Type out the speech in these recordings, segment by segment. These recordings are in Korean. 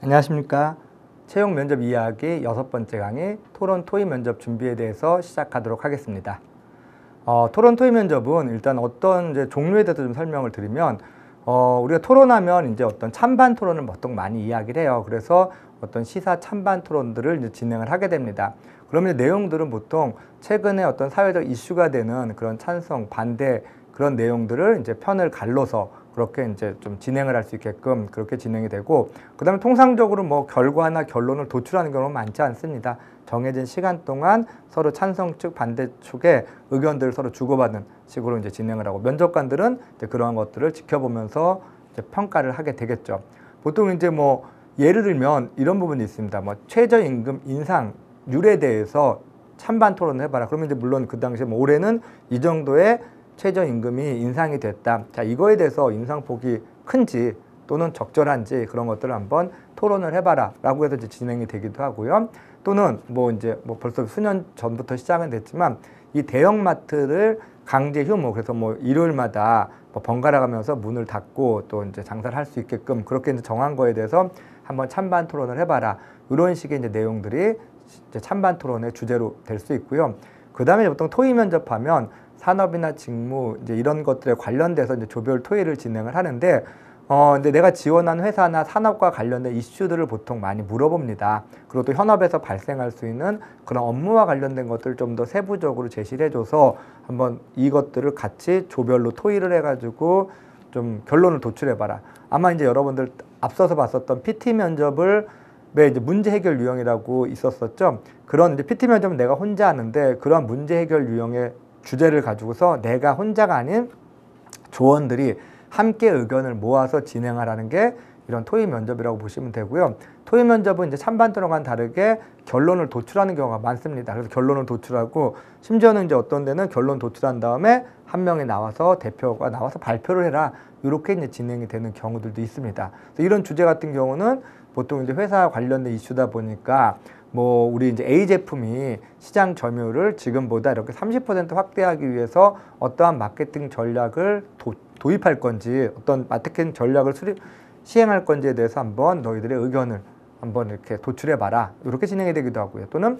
안녕하십니까. 채용 면접 이야기 6번째 강의 토론 토의 면접 준비에 대해서 시작하도록 하겠습니다. 토론 토의 면접은 일단 어떤 이제 종류에 대해서 좀 설명을 드리면 우리가 토론하면 이제 어떤 찬반 토론을 보통 많이 이야기를 해요. 그래서 어떤 시사 찬반 토론들을 이제 진행을 하게 됩니다. 그러면 내용들은 보통 최근에 어떤 사회적 이슈가 되는 그런 찬성, 반대 그런 내용들을 이제 편을 갈라서 그렇게 이제 좀 진행을 할 수 있게끔 그렇게 진행이 되고, 그 다음에 통상적으로 뭐 결과나 결론을 도출하는 경우는 많지 않습니다. 정해진 시간 동안 서로 찬성 측, 반대 측의 의견들을 서로 주고받는 식으로 이제 진행을 하고, 면접관들은 이제 그러한 것들을 지켜보면서 이제 평가를 하게 되겠죠. 보통 이제 뭐 예를 들면 이런 부분이 있습니다. 뭐 최저임금 인상률에 대해서 찬반 토론을 해봐라. 그러면 이제 물론 그 당시에 뭐 올해는 이 정도의 최저임금이 인상이 됐다. 자, 이거에 대해서 인상폭이 큰지 또는 적절한지 그런 것들을 한번 토론을 해봐라 라고 해서 이제 진행이 되기도 하고요. 또는 뭐 이제 뭐 벌써 수년 전부터 시작은 됐지만 이 대형마트를 강제 휴무, 그래서 뭐 일요일마다 뭐 번갈아 가면서 문을 닫고 또 이제 장사를 할 수 있게끔 그렇게 이제 정한 거에 대해서 한번 찬반 토론을 해봐라. 이런 식의 이제 내용들이 이제 찬반 토론의 주제로 될 수 있고요. 그 다음에 보통 토의 면접하면 산업이나 직무 이제 이런 것들에 관련돼서 이제 조별 토의를 진행을 하는데, 이제 내가 지원한 회사나 산업과 관련된 이슈들을 보통 많이 물어봅니다. 그리고 또 현업에서 발생할 수 있는 그런 업무와 관련된 것들을 좀 더 세부적으로 제시를 해줘서 한번 이것들을 같이 조별로 토의를 해가지고 좀 결론을 도출해봐라. 아마 이제 여러분들 앞서서 봤었던 PT 면접을 이제 문제 해결 유형이라고 있었었죠. 그런 이제 PT 면접은 내가 혼자 하는데 그런 문제 해결 유형의 주제를 가지고서 내가 혼자가 아닌 조원들이 함께 의견을 모아서 진행하라는 게 이런 토의 면접이라고 보시면 되고요. 토의 면접은 이제 찬반 토론과는 다르게 결론을 도출하는 경우가 많습니다. 그래서 결론을 도출하고 심지어는 이제 어떤 데는 결론 도출한 다음에 한 명이 나와서 대표가 나와서 발표를 해라. 이렇게 이제 진행이 되는 경우들도 있습니다. 그래서 이런 주제 같은 경우는 보통 이제 회사 관련된 이슈다 보니까 뭐 우리 이제 A 제품이 시장 점유율을 지금보다 이렇게 30% 확대하기 위해서 어떠한 마케팅 전략을 도입할 건지, 어떤 마케팅 전략을 시행할 건지에 대해서 한번 너희들의 의견을 한번 이렇게 도출해봐라. 이렇게 진행이 되기도 하고요. 또는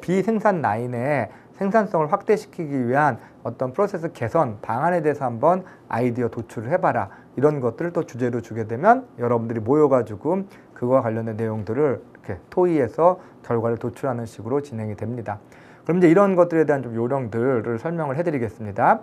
비생산 라인의 생산성을 확대시키기 위한 어떤 프로세스 개선 방안에 대해서 한번 아이디어 도출을 해봐라. 이런 것들을 또 주제로 주게 되면 여러분들이 모여가지고 그거와 관련된 내용들을 이렇게 토의해서 결과를 도출하는 식으로 진행이 됩니다. 그럼 이제 이런 것들에 대한 좀 요령들을 설명을 해드리겠습니다.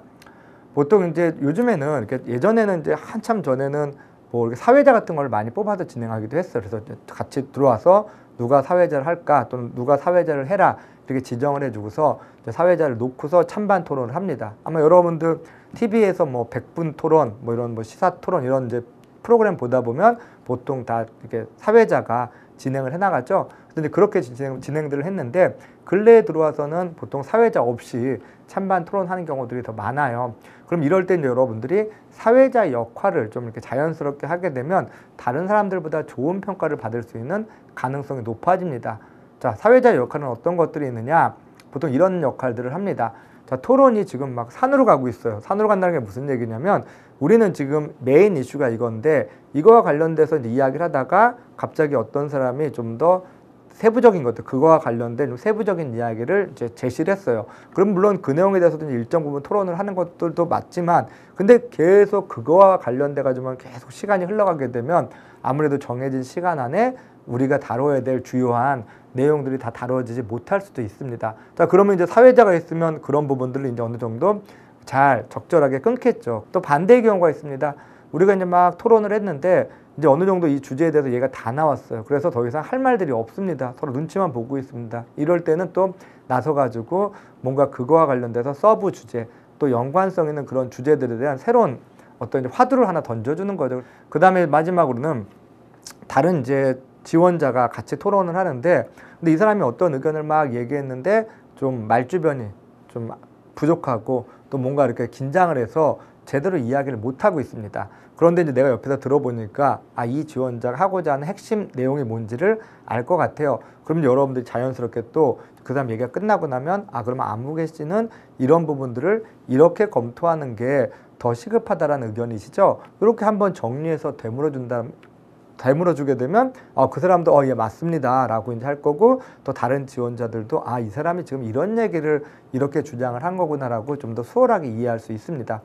보통 이제 요즘에는 이렇게 예전에는 이제 한참 전에는 뭐 이렇게 사회자 같은 걸 많이 뽑아서 진행하기도 했어요. 그래서 같이 들어와서 누가 사회자를 할까 또는 누가 사회자를 해라 이렇게 지정을 해주고서 사회자를 놓고서 찬반 토론을 합니다. 아마 여러분들 TV에서 뭐 100분 토론, 뭐 이런 뭐 시사 토론 이런 이제 프로그램 보다 보면 보통 다 이렇게 사회자가 진행을 해나가죠. 그런데 그렇게 진행들을 했는데 근래에 들어와서는 보통 사회자 없이 찬반 토론하는 경우들이 더 많아요. 그럼 이럴 때 여러분들이 사회자 역할을 좀 이렇게 자연스럽게 하게 되면 다른 사람들보다 좋은 평가를 받을 수 있는 가능성이 높아집니다. 자, 사회자 역할은 어떤 것들이 있느냐? 보통 이런 역할들을 합니다. 자, 토론이 지금 막 산으로 가고 있어요. 산으로 간다는 게 무슨 얘기냐면 우리는 지금 메인 이슈가 이건데 이거와 관련돼서 이제 이야기를 하다가 갑자기 어떤 사람이 좀 더 세부적인 것들, 그거와 관련된 세부적인 이야기를 이제 제시를 했어요. 그럼 물론 그 내용에 대해서도 일정 부분 토론을 하는 것들도 맞지만, 근데 계속 그거와 관련돼 가지고만 계속 시간이 흘러가게 되면 아무래도 정해진 시간 안에 우리가 다뤄야 될 주요한 내용들이 다 다뤄지지 못할 수도 있습니다. 자, 그러면 이제 사회자가 있으면 그런 부분들을 이제 어느 정도 잘 적절하게 끊겠죠. 또 반대의 경우가 있습니다. 우리가 이제 막 토론을 했는데 이제 어느 정도 이 주제에 대해서 얘가 다 나왔어요. 그래서 더 이상 할 말들이 없습니다. 서로 눈치만 보고 있습니다. 이럴 때는 또 나서가지고 뭔가 그거와 관련돼서 서브 주제, 또 연관성 있는 그런 주제들에 대한 새로운 어떤 이제 화두를 하나 던져주는 거죠. 그 다음에 마지막으로는 다른 이제 지원자가 같이 토론을 하는데, 근데 이 사람이 어떤 의견을 막 얘기했는데 좀 말주변이 좀 부족하고 또 뭔가 이렇게 긴장을 해서 제대로 이야기를 못하고 있습니다. 그런데 이제 내가 옆에서 들어보니까 이 지원자가 하고자 하는 핵심 내용이 뭔지를 알 것 같아요. 그럼 여러분들이 자연스럽게 또 그 사람 얘기가 끝나고 나면 그러면 안무개 씨는 이런 부분들을 이렇게 검토하는 게 더 시급하다라는 의견이시죠? 이렇게 한번 정리해서 되물어 준다면 되물어 주게 되면 그 사람도 예 맞습니다 라고 이제 할 거고, 또 다른 지원자들도 이 사람이 지금 이런 얘기를 이렇게 주장을 한 거구나라고 좀 더 수월하게 이해할 수 있습니다.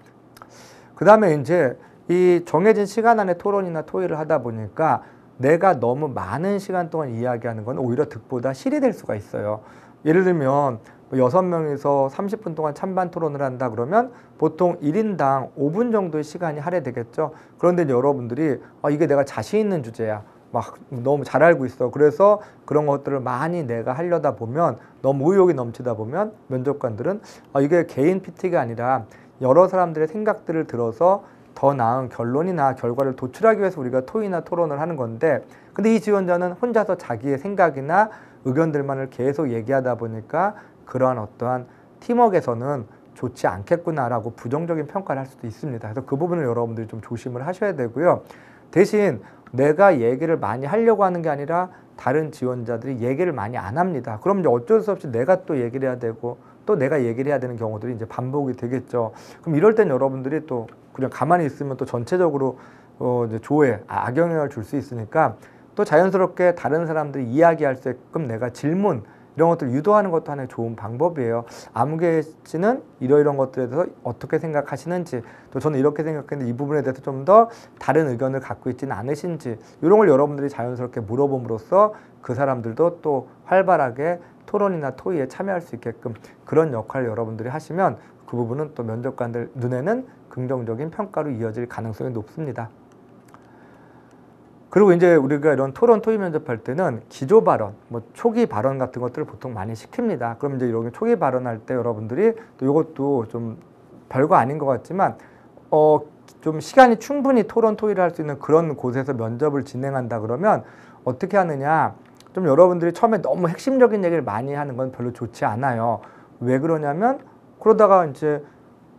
그 다음에 이제 이 정해진 시간 안에 토론이나 토의를 하다 보니까 내가 너무 많은 시간 동안 이야기하는 건 오히려 득보다 실이 될 수가 있어요. 예를 들면 6명이서 30분 동안 찬반 토론을 한다 그러면 보통 1인당 5분 정도의 시간이 할애되겠죠. 그런데 여러분들이 이게 내가 자신 있는 주제야, 막 너무 잘 알고 있어, 그래서 그런 것들을 많이 내가 하려다 보면, 너무 의욕이 넘치다 보면 면접관들은 이게 개인 PT가 아니라 여러 사람들의 생각들을 들어서 더 나은 결론이나 결과를 도출하기 위해서 우리가 토의나 토론을 하는 건데, 근데 이 지원자는 혼자서 자기의 생각이나 의견들만을 계속 얘기하다 보니까 그러한 어떠한 팀워크에서는 좋지 않겠구나라고 부정적인 평가를 할 수도 있습니다. 그래서 그 부분을 여러분들이 좀 조심을 하셔야 되고요. 대신 내가 얘기를 많이 하려고 하는 게 아니라 다른 지원자들이 얘기를 많이 안 합니다. 그럼 이제 어쩔 수 없이 내가 또 얘기를 해야 되고, 또 내가 얘기를 해야 되는 경우들이 이제 반복이 되겠죠. 그럼 이럴 땐 여러분들이 또 그냥 가만히 있으면 또 전체적으로 이제 조에 악영향을 줄 수 있으니까, 또 자연스럽게 다른 사람들이 이야기할 수 있게끔 내가 질문 이런 것들을 유도하는 것도 하나의 좋은 방법이에요. 아무개 씨는 이러이러한 것들에 대해서 어떻게 생각하시는지, 또 저는 이렇게 생각했는데 이 부분에 대해서 좀 더 다른 의견을 갖고 있지는 않으신지, 이런 걸 여러분들이 자연스럽게 물어봄으로써 그 사람들도 또 활발하게 토론이나 토의에 참여할 수 있게끔 그런 역할을 여러분들이 하시면 그 부분은 또 면접관들 눈에는 긍정적인 평가로 이어질 가능성이 높습니다. 그리고 이제 우리가 이런 토론, 토의 면접할 때는 기조 발언, 초기 발언 같은 것들을 보통 많이 시킵니다. 그럼 이제 이런 초기 발언할 때 여러분들이 또 이것도 좀 별거 아닌 것 같지만, 좀 시간이 충분히 토론, 토의를 할 수 있는 그런 곳에서 면접을 진행한다 그러면 어떻게 하느냐, 좀 여러분들이 처음에 너무 핵심적인 얘기를 많이 하는 건 별로 좋지 않아요. 왜 그러냐면, 그러다가 이제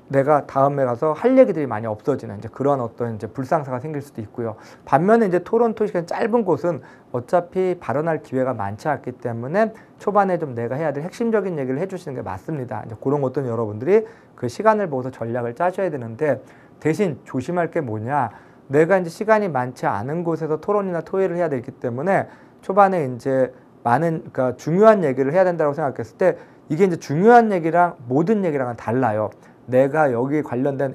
내가 다음에 가서 할 얘기들이 많이 없어지는 이제 그런 어떤 이제 불상사가 생길 수도 있고요. 반면에 이제 토론, 토의 시간이 짧은 곳은 어차피 발언할 기회가 많지 않기 때문에 초반에 좀 내가 해야 될 핵심적인 얘기를 해주시는 게 맞습니다. 이제 그런 것들은 여러분들이 그 시간을 보고서 전략을 짜셔야 되는데, 대신 조심할 게 뭐냐, 내가 이제 시간이 많지 않은 곳에서 토론이나 토의를 해야 되기 때문에 초반에 이제 그러니까 중요한 얘기를 해야 된다고 생각했을 때, 이게 이제 중요한 얘기랑 모든 얘기랑은 달라요. 내가 여기 관련된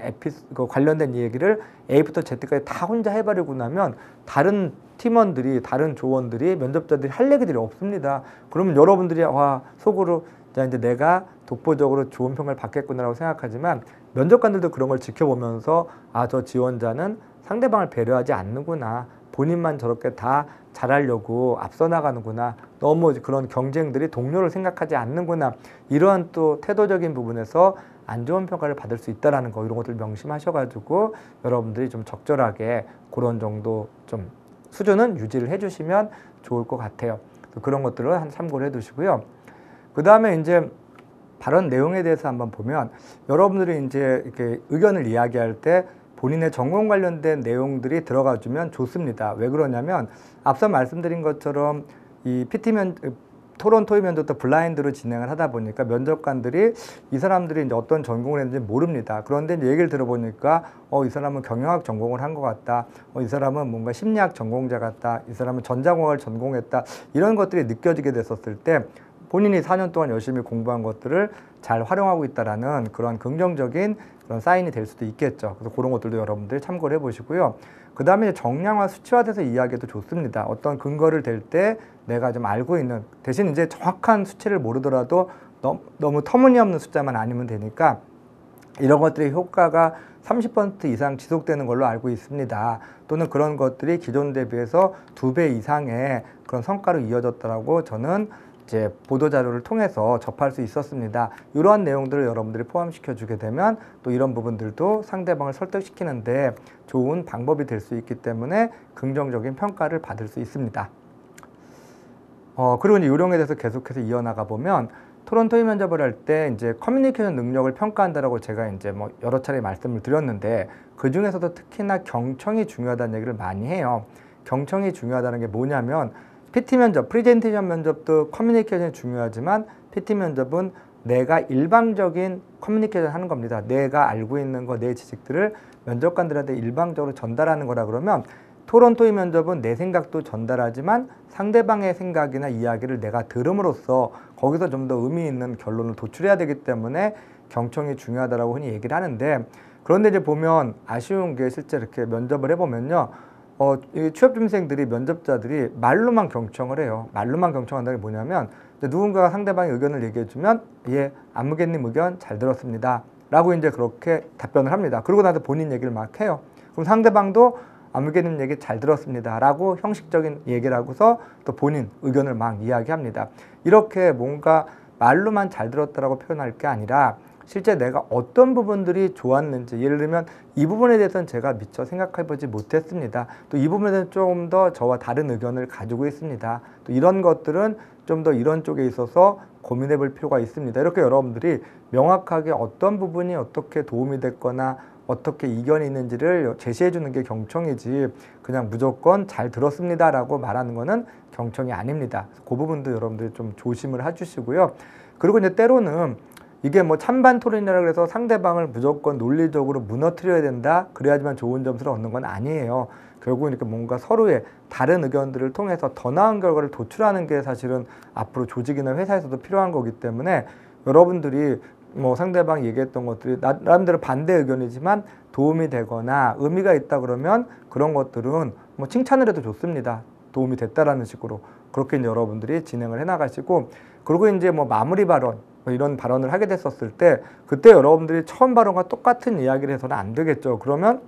관련된 얘기를 A부터 Z까지 다 혼자 해버리고 나면 다른 팀원들이, 다른 조원들이, 면접자들이 할 얘기들이 없습니다. 그러면 여러분들이 속으로 이제 내가 독보적으로 좋은 평가를 받겠구나라고 생각하지만, 면접관들도 그런 걸 지켜보면서 저 지원자는 상대방을 배려하지 않는구나, 본인만 저렇게 다 잘하려고 앞서 나가는구나, 너무 그런 경쟁들이 동료를 생각하지 않는구나, 이러한 또 태도적인 부분에서 안 좋은 평가를 받을 수 있다는 거, 이런 것들 명심하셔가지고 여러분들이 좀 적절하게 그런 정도 좀 수준은 유지를 해주시면 좋을 것 같아요. 그런 것들을 한 참고를 해두시고요. 그 다음에 이제 발언 내용에 대해서 한번 보면, 여러분들이 이제 이렇게 의견을 이야기할 때 본인의 전공 관련된 내용들이 들어가주면 좋습니다. 왜 그러냐면, 앞서 말씀드린 것처럼 이 토론, 토의 면접도 블라인드로 진행을 하다 보니까 면접관들이 이 사람들이 이제 어떤 전공을 했는지 모릅니다. 그런데 이제 얘기를 들어보니까 이 사람은 경영학 전공을 한 것 같다, 이 사람은 뭔가 심리학 전공자 같다, 이 사람은 전자공학을 전공했다, 이런 것들이 느껴지게 됐었을 때 본인이 4년 동안 열심히 공부한 것들을 잘 활용하고 있다라는 그런 긍정적인 그런 사인이 될 수도 있겠죠. 그래서 그런 것들도 여러분들이 참고를 해보시고요. 그 다음에 정량화, 수치화돼서 이야기해도 좋습니다. 어떤 근거를 댈 때 내가 좀 알고 있는, 대신 이제 정확한 수치를 모르더라도 너무 터무니없는 숫자만 아니면 되니까, 이런 것들의 효과가 30% 이상 지속되는 걸로 알고 있습니다. 또는 그런 것들이 기존 대비해서 2배 이상의 그런 성과로 이어졌다라고 저는 이제 보도자료를 통해서 접할 수 있었습니다. 이러한 내용들을 여러분들이 포함시켜 주게 되면 또 이런 부분들도 상대방을 설득시키는데 좋은 방법이 될 수 있기 때문에 긍정적인 평가를 받을 수 있습니다. 그리고 이제 요령에 대해서 계속해서 이어나가 보면, 토론, 토의 면접을 할 때 이제 커뮤니케이션 능력을 평가한다라고 제가 이제 여러 차례 말씀을 드렸는데, 그 중에서도 특히나 경청이 중요하다는 얘기를 많이 해요. 경청이 중요하다는 게 뭐냐면, PT 면접, 프리젠테이션 면접도 커뮤니케이션이 중요하지만 PT 면접은 내가 일방적인 커뮤니케이션 하는 겁니다. 내가 알고 있는 거, 내 지식들을 면접관들한테 일방적으로 전달하는 거라 그러면 토론 토의 면접은 내 생각도 전달하지만 상대방의 생각이나 이야기를 내가 들음으로써 거기서 좀 더 의미 있는 결론을 도출해야 되기 때문에 경청이 중요하다고 흔히 얘기를 하는데, 그런데 이제 보면 아쉬운 게 실제 이렇게 면접을 해보면요. 이 취업준비생들이 면접자들이 말로만 경청을 해요. 말로만 경청한다는 게 뭐냐면 누군가가 상대방의 의견을 얘기해주면 예, 안무개님 의견 잘 들었습니다 라고 이제 그렇게 답변을 합니다. 그러고 나서 본인 얘기를 막 해요. 그럼 상대방도 안무개님 얘기 잘 들었습니다 라고 형식적인 얘기를 하고서 또 본인 의견을 막 이야기합니다. 이렇게 뭔가 말로만 잘 들었다라고 표현할 게 아니라 실제 내가 어떤 부분들이 좋았는지, 예를 들면 이 부분에 대해서는 제가 미처 생각해보지 못했습니다. 또 이 부분에 대해서 좀 더 저와 다른 의견을 가지고 있습니다. 또 이런 것들은 좀 더 이런 쪽에 있어서 고민해 볼 필요가 있습니다. 이렇게 여러분들이 명확하게 어떤 부분이 어떻게 도움이 됐거나 어떻게 이견이 있는지를 제시해 주는 게 경청이지, 그냥 무조건 잘 들었습니다 라고 말하는 거는 경청이 아닙니다. 그 부분도 여러분들이 좀 조심을 해주시고요. 그리고 이제 때로는 이게 뭐 찬반 토론이라고 해서 상대방을 무조건 논리적으로 무너뜨려야 된다, 그래야지만 좋은 점수를 얻는 건 아니에요. 결국은 이렇게 뭔가 서로의 다른 의견들을 통해서 더 나은 결과를 도출하는 게 사실은 앞으로 조직이나 회사에서도 필요한 거기 때문에 여러분들이 뭐 상대방이 얘기했던 것들이 나름대로 반대 의견이지만 도움이 되거나 의미가 있다 그러면 그런 것들은 뭐 칭찬을 해도 좋습니다. 도움이 됐다라는 식으로 그렇게 이제 여러분들이 진행을 해 나가시고, 그리고 이제 뭐 마무리 발언 뭐 이런 발언을 하게 됐었을 때 그때 여러분들이 처음 발언과 똑같은 이야기를 해서는 안 되겠죠. 그러면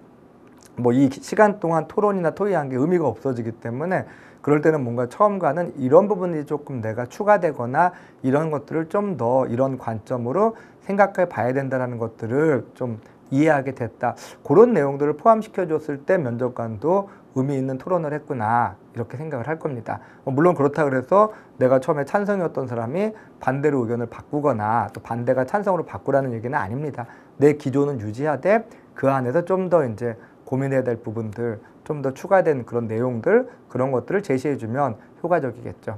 뭐 이 시간 동안 토론이나 토의한 게 의미가 없어지기 때문에 그럴 때는 뭔가 처음과는 이런 부분이 조금 내가 추가되거나 이런 것들을 좀 더 이런 관점으로 생각해 봐야 된다는 것들을 좀 이해하게 됐다, 그런 내용들을 포함시켜 줬을 때 면접관도 의미 있는 토론을 했구나 이렇게 생각을 할 겁니다. 물론 그렇다 그래서 내가 처음에 찬성이었던 사람이 반대로 의견을 바꾸거나 또 반대가 찬성으로 바꾸라는 얘기는 아닙니다. 내 기조는 유지하되 그 안에서 좀 더 이제 고민해야 될 부분들, 좀 더 추가된 그런 내용들, 그런 것들을 제시해 주면 효과적이겠죠.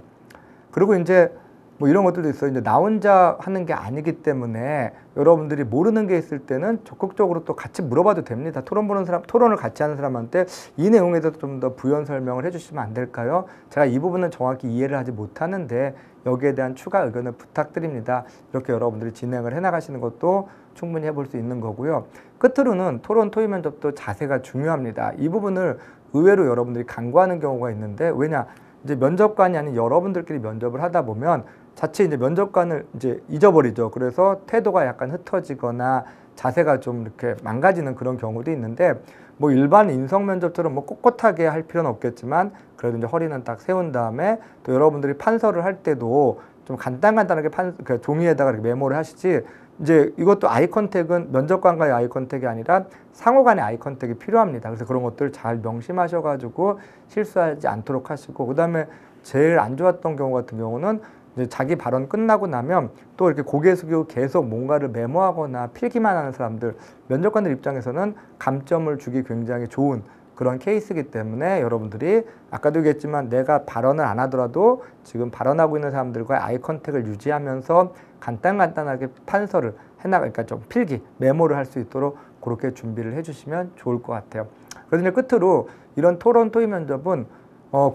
그리고 이제 뭐 이런 것들도 있어요. 이제 나 혼자 하는 게 아니기 때문에 여러분들이 모르는 게 있을 때는 적극적으로 또 같이 물어봐도 됩니다. 토론을 같이 하는 사람한테 이 내용에 대해서 좀 더 부연 설명을 해주시면 안 될까요? 제가 이 부분은 정확히 이해를 하지 못하는데 여기에 대한 추가 의견을 부탁드립니다. 이렇게 여러분들이 진행을 해나가시는 것도 충분히 해볼 수 있는 거고요. 끝으로는 토론 토의 면접도 자세가 중요합니다. 이 부분을 의외로 여러분들이 간과하는 경우가 있는데, 왜냐? 이제 면접관이 아닌 여러분들끼리 면접을 하다 보면 자칫 이제 면접관을 이제 잊어버리죠. 그래서 태도가 약간 흩어지거나 자세가 좀 이렇게 망가지는 그런 경우도 있는데, 뭐 일반 인성 면접처럼 뭐 꼿꼿하게 할 필요는 없겠지만 그래도 이제 허리는 딱 세운 다음에 또 여러분들이 판서를 할 때도 좀 간단하게 그 종이에다가 이렇게 메모를 하시지, 이제 이것도 아이 컨택은 면접관과의 아이 컨택이 아니라 상호 간의 아이 컨택이 필요합니다. 그래서 그런 것들 잘 명심하셔가지고 실수하지 않도록 하시고, 그 다음에 제일 안 좋았던 경우 같은 경우는 이제 자기 발언 끝나고 나면 또 이렇게 고개 숙이고 계속 뭔가를 메모하거나 필기만 하는 사람들, 면접관들 입장에서는 감점을 주기 굉장히 좋은 그런 케이스이기 때문에 여러분들이 아까도 얘기했지만 내가 발언을 안 하더라도 지금 발언하고 있는 사람들과 아이 컨택을 유지하면서 간단하게 판서를 그러니까 좀 필기, 메모를 할 수 있도록 그렇게 준비를 해주시면 좋을 것 같아요. 그래서 이제 끝으로 이런 토론 토의 면접은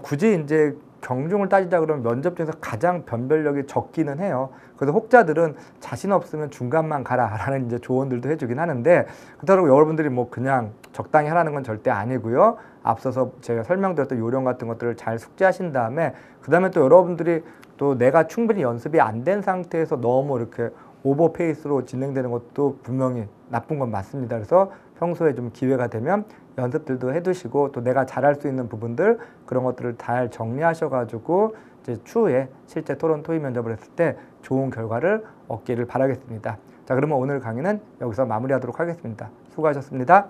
굳이 이제 경중을 따지자 그러면 면접 중에서 가장 변별력이 적기는 해요. 그래서 혹자들은 자신 없으면 중간만 가라라는 이제 조언들도 해주긴 하는데, 그렇다고 여러분들이 뭐 그냥 적당히 하라는 건 절대 아니고요. 앞서서 제가 설명드렸던 요령 같은 것들을 잘 숙지하신 다음에 그 다음에 또 여러분들이 또 내가 충분히 연습이 안 된 상태에서 너무 이렇게 오버 페이스로 진행되는 것도 분명히 나쁜 건 맞습니다. 그래서 평소에 좀 기회가 되면 연습들도 해두시고 또 내가 잘할 수 있는 부분들 그런 것들을 잘 정리하셔가지고 이제 추후에 실제 토론 토의 면접을 했을 때 좋은 결과를 얻기를 바라겠습니다. 자, 그러면 오늘 강의는 여기서 마무리하도록 하겠습니다. 수고하셨습니다.